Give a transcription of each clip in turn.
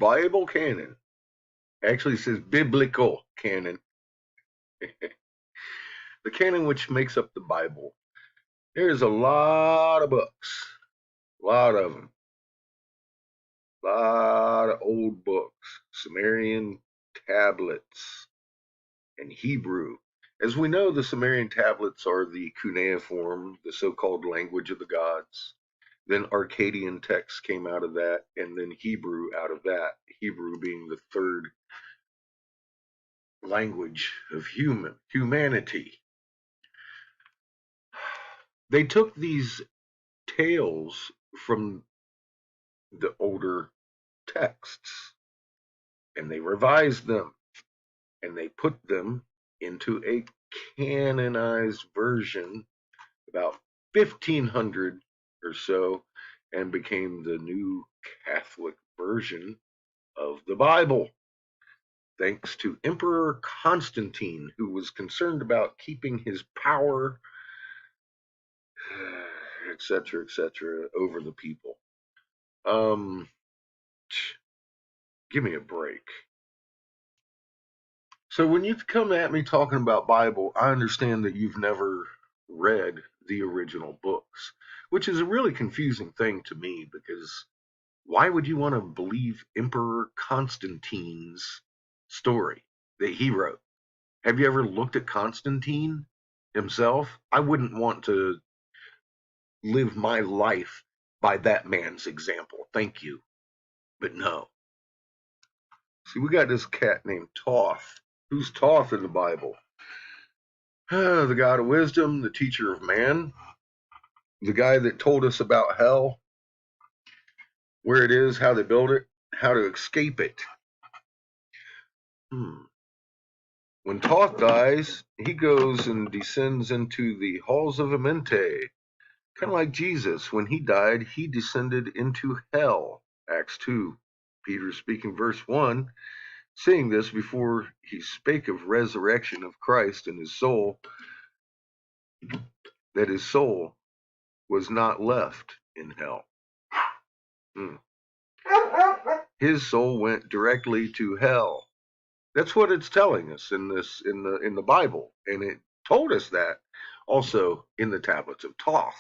Bible canon. Actually, it says biblical canon. The canon which makes up the Bible. There's a lot of books. A lot of them. A lot of old books. Sumerian tablets and Hebrew. As we know, the Sumerian tablets are the cuneiform, the so-called language of the gods. Then Akkadian texts came out of that, and then Hebrew out of that. Hebrew being the third language of humanity. They took these tales from the older texts and they revised them and they put them into a canonized version about 1500 or so and became the new Catholic version of the Bible. Thanks to Emperor Constantine, who was concerned about keeping his power, etc., over the people. Give me a break. So when you come at me talking about Bible, I understand that you've never read the original books, which is a really confusing thing to me, because why would you want to believe Emperor Constantine's story that he wrote? Have you ever looked at Constantine himself? I wouldn't want to live my life by that man's example. Thank you. But no. See, we got this cat named Thoth. Who's Thoth in the Bible? The God of wisdom, the teacher of man, the guy that told us about hell, where it is, how they build it, how to escape it. When Thoth dies, he goes and descends into the halls of amenti. Kind of like Jesus. When he died, he descended into hell. Acts 2. Peter speaking verse 1. Seeing this, before he spake of resurrection of Christ in his soul, that his soul was not left in hell. His soul went directly to hell. That's what it's telling us in the Bible, and it told us that also in the tablets of Thoth.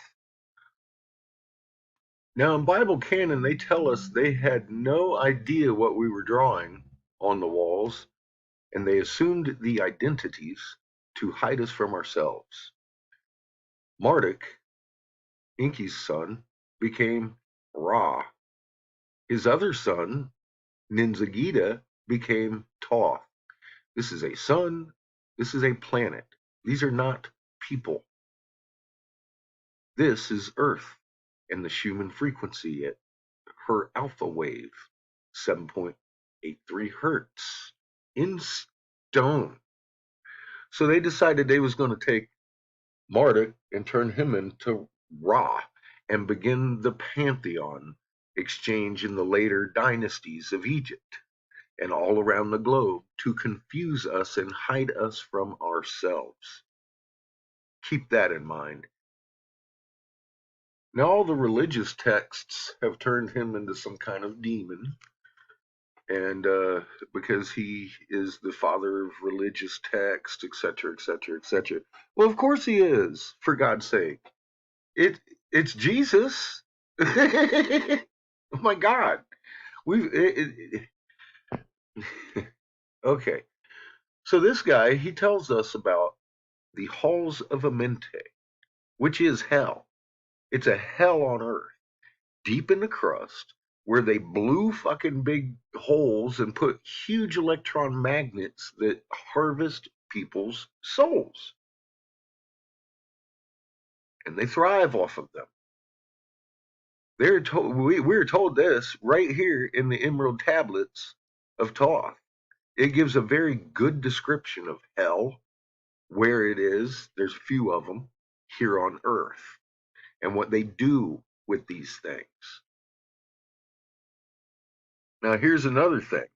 Now in Bible canon, they tell us they had no idea what we were drawing on the walls, and they assumed the identities to hide us from ourselves. Marduk, Enki's son, became Ra. His other son, Ninzagida, became Thoth. This is a sun. This is a planet. These are not people. This is Earth and the Schumann frequency at her alpha wave, 7.83 hertz, in stone. So they decided they was going to take Marduk and turn him into Ra and begin the pantheon exchange in the later dynasties of Egypt and all around the globe to confuse us and hide us from ourselves. Keep that in mind. Now all the religious texts have turned him into some kind of demon, and because he is the father of religious text, etc., etc. Well, of course he is, for God's sake. It's Jesus. Oh my God. Okay. So this guy, he tells us about the halls of amenti, which is hell. It's a hell on earth, deep in the crust, where they blew fucking big holes and put huge electron magnets that harvest people's souls. And they thrive off of them. We're told this right here in the Emerald Tablets of Thoth. It gives a very good description of hell, where it is, there's a few of them, here on earth, and what they do with these things. Now here's another thing.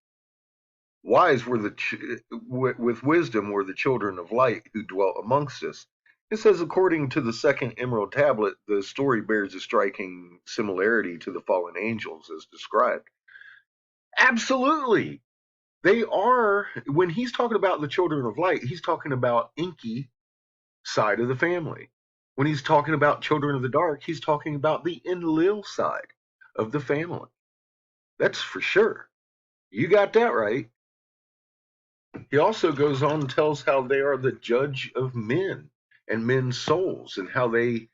Wise were with wisdom were the children of light who dwelt amongst us. It says, according to the second Emerald Tablet, the story bears a striking similarity to the fallen angels as described. Absolutely. They are, when he's talking about the children of light, he's talking about Inky side of the family. When he's talking about children of the dark, he's talking about the Enlil side of the family. That's for sure. You got that right. He also goes on and tells how they are the judge of men and men's souls and how they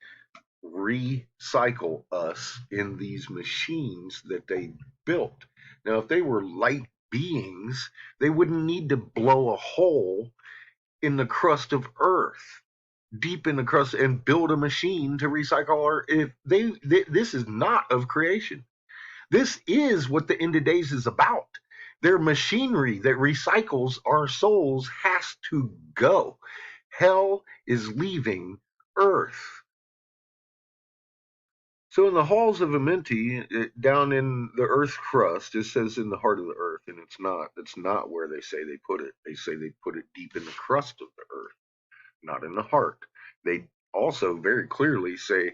recycle us in these machines that they built. Now, if they were light beings, they wouldn't need to blow a hole in the crust of Earth, deep in the crust, and build a machine to recycle our. If this is not of creation. This is what the end of days is about. Their machinery that recycles our souls has to go. Hell is leaving Earth. So in the halls of Amenti, down in the Earth crust, it says in the heart of the Earth, and it's not. That's not where they say they put it. They say they put it deep in the crust of the Earth, not in the heart. They also very clearly say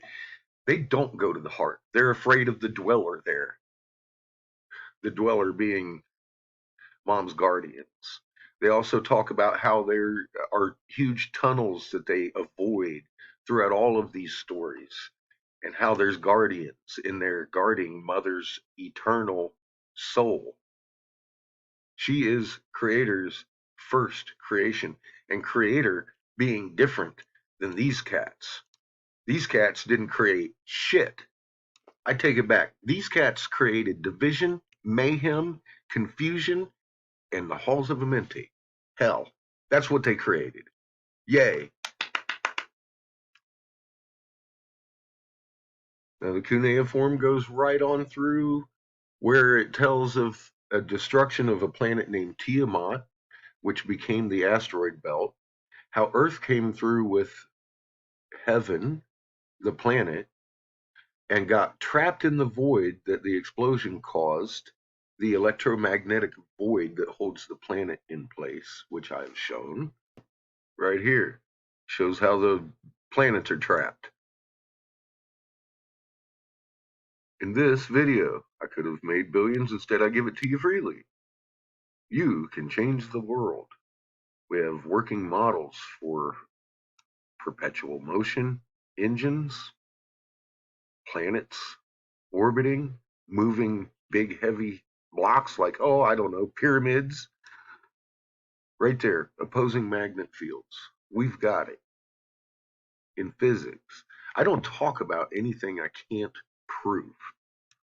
they don't go to the heart. They're afraid of the dweller there. The dweller being mom's guardians. They also talk about how there are huge tunnels that they avoid throughout all of these stories, and how there's guardians in there guarding mother's eternal soul. She is creator's first creation, and creator being different than these cats. These cats didn't create shit. I take it back. These cats created division, mayhem, confusion, and the halls of Amenti. Hell. That's what they created. Yay. Now the cuneiform goes right on through where it tells of a destruction of a planet named Tiamat, which became the asteroid belt, how Earth came through with heaven, the planet, and got trapped in the void that the explosion caused, the electromagnetic void that holds the planet in place, which I have shown right here. Shows how the planets are trapped. In this video, I could have made billions. Instead, I give it to you freely. You can change the world. We have working models for perpetual motion engines, planets orbiting, moving big, heavy blocks like, oh, I don't know, pyramids. Right there, opposing magnet fields. We've got it. In physics, I don't talk about anything I can't prove.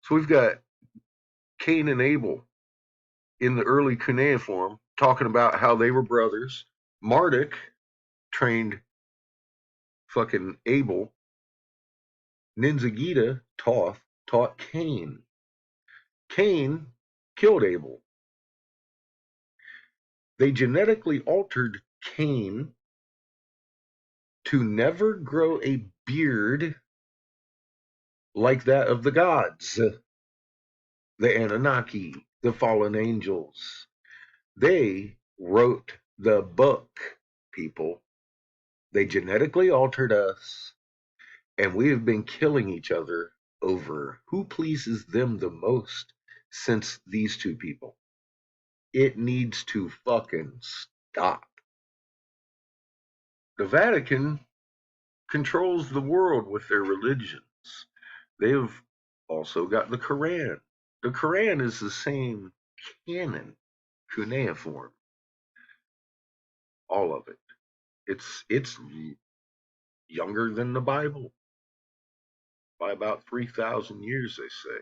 So we've got Cain and Abel in the early cuneiform talking about how they were brothers. Marduk trained fucking Abel. Ninzagita, Thoth, taught Cain. Cain killed Abel. They genetically altered Cain to never grow a beard like that of the gods, the Anunnaki, the fallen angels. They wrote the book, people. They genetically altered us, and we have been killing each other over who pleases them the most since these two people. It needs to fucking stop. The Vatican controls the world with their religions. They've also got the Quran. The Quran is the same canon, cuneiform, all of it. It's younger than the Bible by about 3,000 years, they say.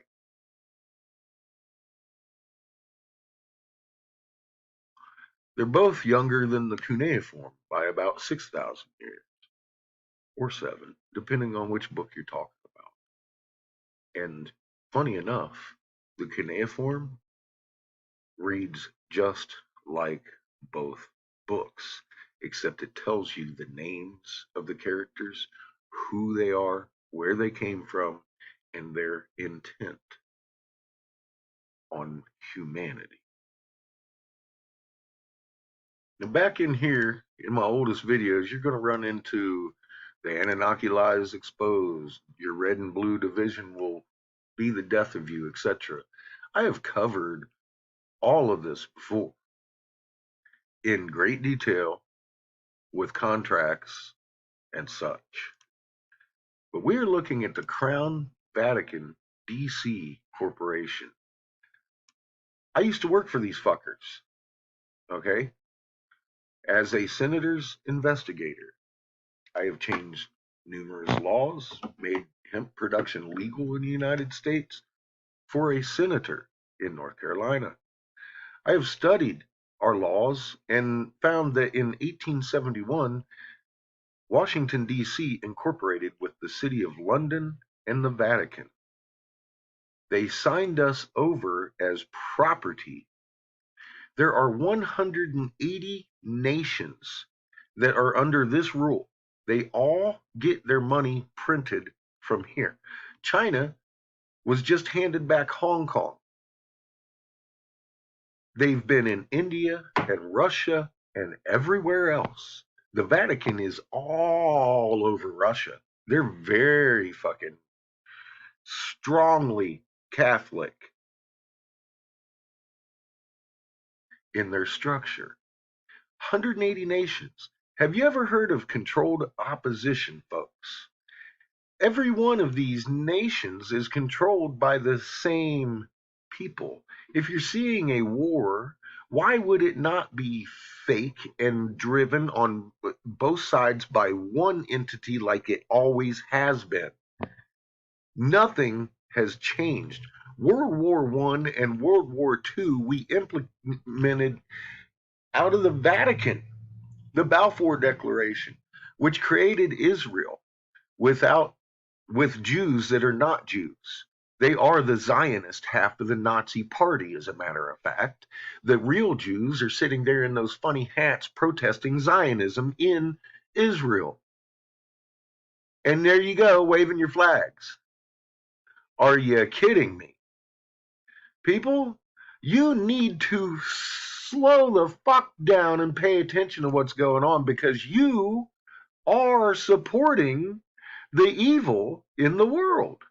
They're both younger than the cuneiform by about 6,000 years, or 7, depending on which book you're talking about. And funny enough, the cuneiform reads just like both books, except it tells you the names of the characters, who they are, where they came from, and their intent on humanity. Now, back in here, in my oldest videos, you're going to run into the Anunnaki lies exposed, your red and blue division will be the death of you, etc. I have covered all of this before in great detail with contracts and such. But we're looking at the Crown Vatican DC Corporation. I used to work for these fuckers, okay? As a senator's investigator, I have changed numerous laws, made hemp production legal in the United States for a senator in North Carolina. I have studied our laws and found that in 1871, Washington, D.C. incorporated with the City of London and the Vatican. They signed us over as property. There are 180 nations that are under this rule. They all get their money printed from here. China was just handed back Hong Kong. They've been in India and Russia and everywhere else. The Vatican is all over Russia. They're very fucking strongly Catholic in their structure. 180 nations. Have you ever heard of controlled opposition, folks? Every one of these nations is controlled by the same people. If you're seeing a war, why would it not be fake and driven on both sides by one entity like it always has been? Nothing has changed. World War I and World War II, we implemented out of the Vatican the Balfour Declaration, which created Israel with Jews that are not Jews. They are the Zionist half of the Nazi party, as a matter of fact. The real Jews are sitting there in those funny hats protesting Zionism in Israel. And there you go, waving your flags. Are you kidding me? People, you need to slow the fuck down and pay attention to what's going on, because you are supporting the evil in the world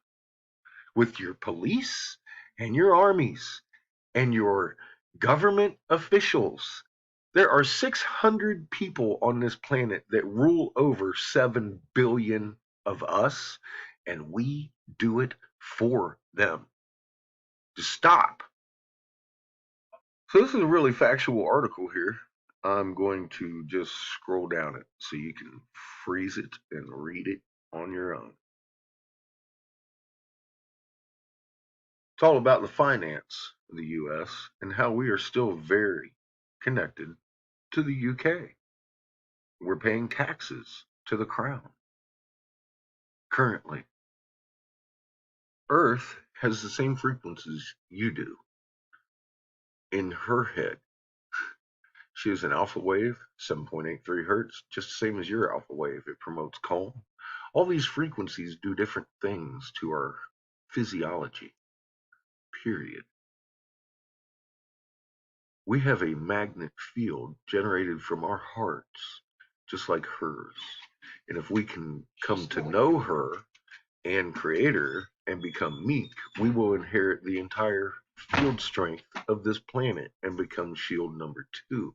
with your police and your armies and your government officials. There are 600 people on this planet that rule over 7 billion of us, and we do it for them. To stop. So this is a really factual article here. I'm going to just scroll down it so you can freeze it and read it on your own. It's all about the finance of the US and how we are still very connected to the UK. We're paying taxes to the crown. Currently, Earth has the same frequencies you do. In her head, she is an alpha wave, 7.83 hertz, just the same as your alpha wave. It promotes calm. All these frequencies do different things to our physiology, period. We have a magnet field generated from our hearts, just like hers. And if we can come to know her and create her and become meek, we will inherit the entire field strength of this planet and become shield number 2.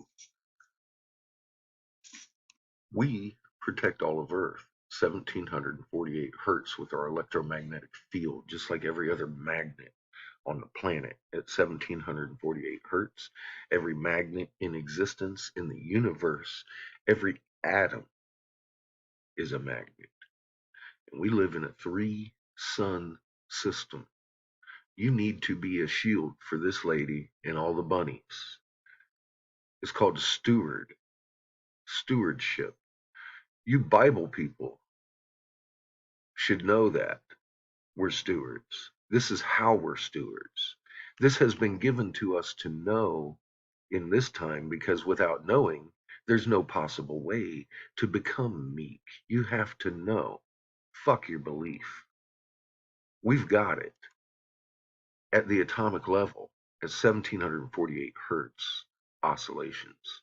We protect all of Earth, 1748 hertz, with our electromagnetic field, just like every other magnet on the planet at 1748 hertz. Every magnet in existence in the universe, every atom is a magnet. And we live in a 3-sun system. You need to be a shield for this lady and all the bunnies. It's called stewardship. You Bible people should know that we're stewards. This is how we're stewards. This has been given to us to know in this time, because without knowing, there's no possible way to become meek. You have to know. Fuck your belief. We've got it at the atomic level at 1748 hertz oscillations.